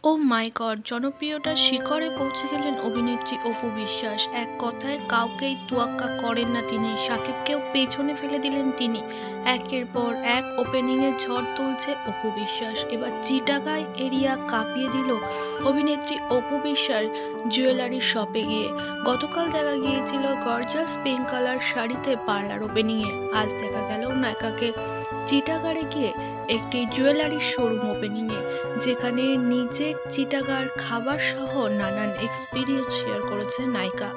ও মাই god! জনপ্রিয়তার শিখরে পৌঁছে গেলেন অভিনেত্রী অপু বিশ্বাস। এক কথায় কাউকেই তোয়াক্কা করেন না তিনি। শাকিবকেও পেছনে ফেলে দিলেন তিনি। একের পর এক ওপেনিংয়ে ঝড় তুলছে অপু বিশ্বাস। এবার চিটাগাং এরিয়া কাঁপিয়ে দিল অভিনেত্রী অপু বিশ্বাস জুয়েলারি শপে গিয়ে। গতকাল দেখা গিয়েছিল গর্জাস পিঙ্ক কালার শাড়িতে পার্লার ওপেনিংয়ে। আজ দেখা গেল নায়িকাকে চিটাগাংয়ে গিয়ে একটি জুয়েলারি শোরুম ওপেনিংয়ে, যেখানে নিজে চিটাগাং খাবার সহ নানান এক্সপিরিয়েন্স শেয়ার করেছে নায়িকা।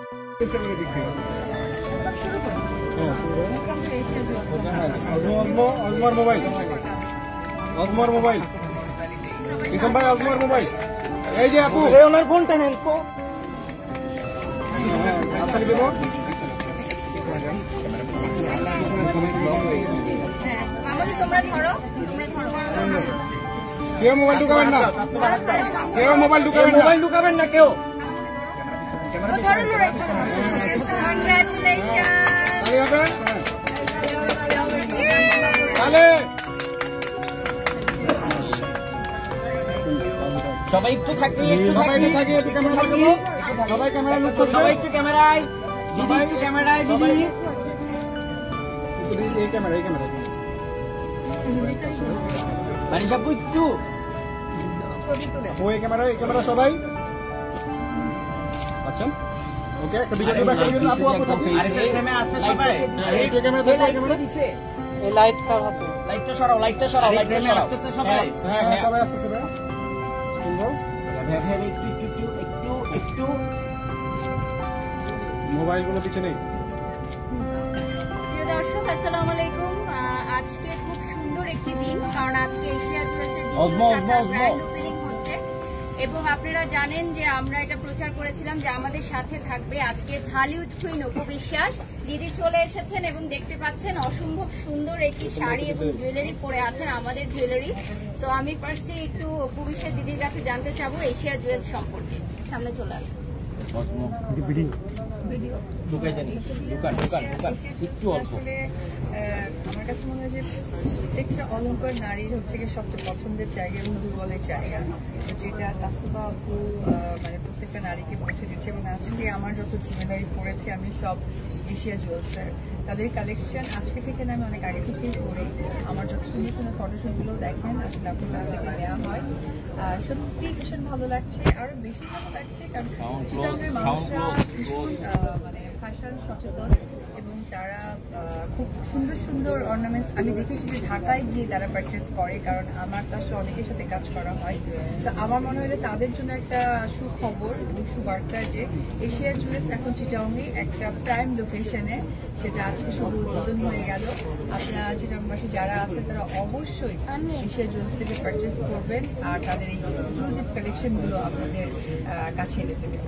এই যে আপু ওনার ফোনটা নেন তো। কেউ মোবাইল ঢুকাবেন না, কেউ মোবাইল ঢুকাবেন না কেউ। সবাই একটু থাকি, সবাই ক্যামেরা লুক করবে, সবাই একটু ক্যামেরায়, সবাই একটু ক্যামেরায়, সবাই এই ক্যামেরা, এই ক্যামেরা বারিশা একটু ওই ক্যামেরা, এই ক্যামেরা সবাই। আচ্ছা ওকে, একটা ভিডিও ব্যাক করে দিন আপু। আপু আরে এই ফ্রেমে আছে সবাই, এই ক্যামেরা দেখো, এই ক্যামেরা দিছে, এই লাইট কার হাতে, লাইটটা সরাও, লাইটটা সরাও, লাইটটা সরাও, আসছে সবাই। হ্যাঁ হ্যাঁ সবাই আসছে, সবাই শুনবো। একটু মোবাইল গুলো পিছনে। প্রিয় দর্শক, আসসালামু আলাইকুম। আজকে খুব সুন্দর একটি দিন, কারণ আজকে এশিয়া জুয়েলার্সের ব্র্যান্ড ওপেনিং হচ্ছে এবং আপনারা জানেন যে আমরা এটা প্রচার করেছিলাম যে আমাদের সাথে থাকবে আজকে ঢালিউড কুইন অপু বিশ্বাস। দিদি চলে এসেছেন এবং দেখতে পাচ্ছেন অসম্ভব সুন্দর একটি শাড়ি এবং জুয়েলারি পরে আছেন, আমাদের জুয়েলারি। তো আমি ফার্স্টে একটু অপু বিশ্বাস দিদির কাছে জানতে চাবো এশিয়া জুয়েলার্স সম্পর্কে। সামনে চলে আসুন। আমার কাছে মনে হয় যে প্রত্যেকটা অলংকার নারীর হচ্ছে গিয়ে সবচেয়ে পছন্দের জায়গা এবং দুর্বলের জায়গা, যেটা কাস্তবা আপু মানে প্রত্যেকটা নারীকে পৌঁছে দিচ্ছে। এবং আজকে আমার যত জুয়েলারি পড়েছে আমি সব এশিয়া জুয়েলার্সের, তাদের কালেকশন আজকে থেকে না আমি অনেক আগে থেকেই করি। আমার যত সুন্দর সুন্দর ফটোশুটগুলো দেখেন আসলে আপনার কাছ থেকে নেওয়া হয়। সত্যি ভীষণ ভালো লাগছে, আরো বেশি ভালো লাগছে কারণ চিটাগাংয়ের মানুষরা ভীষণ মানে ফ্যাশন সচেতন এবং তারা খুব সুন্দর সুন্দর অর্নামেন্টস আমি দেখেছি যে ঢাকায় গিয়ে তারা পারচেস করে, কারণ আমার তো আসলে অনেকের সাথে কাজ করা হয়। তো আমার মনে হয় তাদের জন্য একটা সুখবর এবং সুবার্তা যে এশিয়া জুয়েলার্স এখন চিটাগাংয়ে একটা প্রাইম লোকেশনে, সেটা আজকে শুধু উদ্বোধন হয়ে গেল। আপনারা চিটাগাংবাসী যারা আছে তারা অবশ্যই এশিয়া জুয়েলার্স থেকে পারচেস করবেন আর তাদের এই এক্সক্লুসিভ কালেকশনগুলো আপনাদের কাছে এনে দেবেন।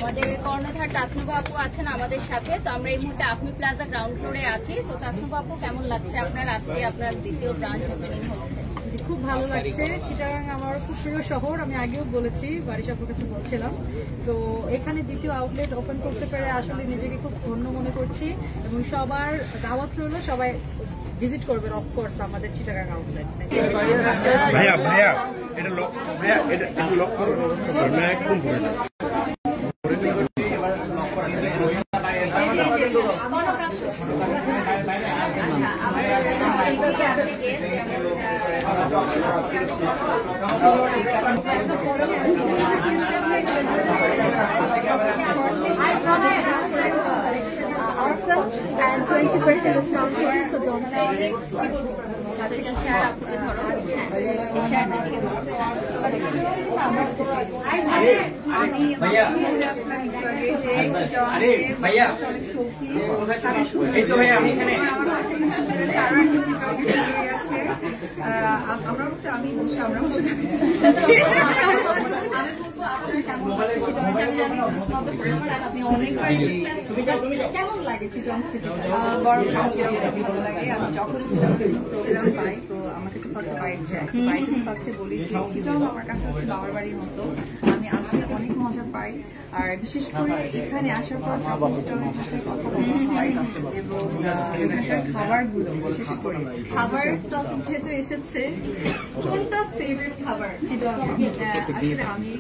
আমাদের কর্ণধার তাসনুবা আপু আছেন আমাদের সাথে। তো আমরা এই মুহূর্তে আফমি প্লাজা গ্রাউন্ড ফ্লোরে আছি। তো তাসনুবা আপু, কেমন লাগছে আপনার আজকে আপনার দ্বিতীয় ব্রাঞ্চ ওপেনিং হচ্ছে? খুব ভালো লাগছে। চিটাগাং আমার খুব প্রিয় শহর, আমি আগেও বলেছি, বারিশাপুর কাছে বলছিলাম। তো এখানে দ্বিতীয় আউটলেট ওপেন করতে পেরে আসলে নিজেকে খুব ধন্য মনে করছি এবং সবার দাওয়াত রইল, সবাই ভিজিট করবেন অফকোর্স আমাদের চিটাগাং আউটলেট। ভাইয়া ভাইয়া এটা লক, ভাইয়া এটা একটু লক করুন না, একদম পুরো না। Awesome, and 20% discount code, so don't hesitate. কেমন লাগে চিটাগাং সিটিটা? বড় ভালো লাগে। আমি যখন প্রোগ্রাম পাই তো আমাকে একটু ফার্স্ট বাইট চাই। বাইট ফার্স্টে বলি যে চিটং আমার কাছে হচ্ছে বাবার বাড়ির মতো, আমি আসলে অনেক মজা পাই। আর বিশেষ করে এখানে আসার পর চিটংয়ের বিষয়ে কথা বলা হয় এবং এখানকার খাবারগুলো বিশেষ করে খাবার টপিক যেহেতু এসেছে, কোনটা ফেভারিট খাবার চিটং? আসলে আমি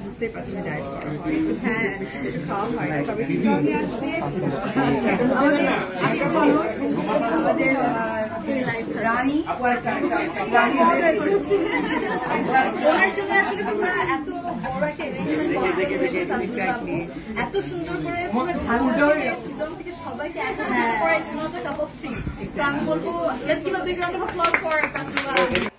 বুঝতে পারছি না ডায়েট করা হয়, হ্যাঁ বেশি কিছু খাওয়া হয় না, তবে চিটংয়ে আসলে আমাদের রানী ওনার জন্য আসলে পুরো এত বড় একটা arrangement করা হয়েছে, এত সুন্দর করে পুরো ঢাকা থেকে চিটং থেকে সবাইকে একসাথে করা, it's not a cup of tea. So আমি বলবো let's give a big round of applause for Tasniba.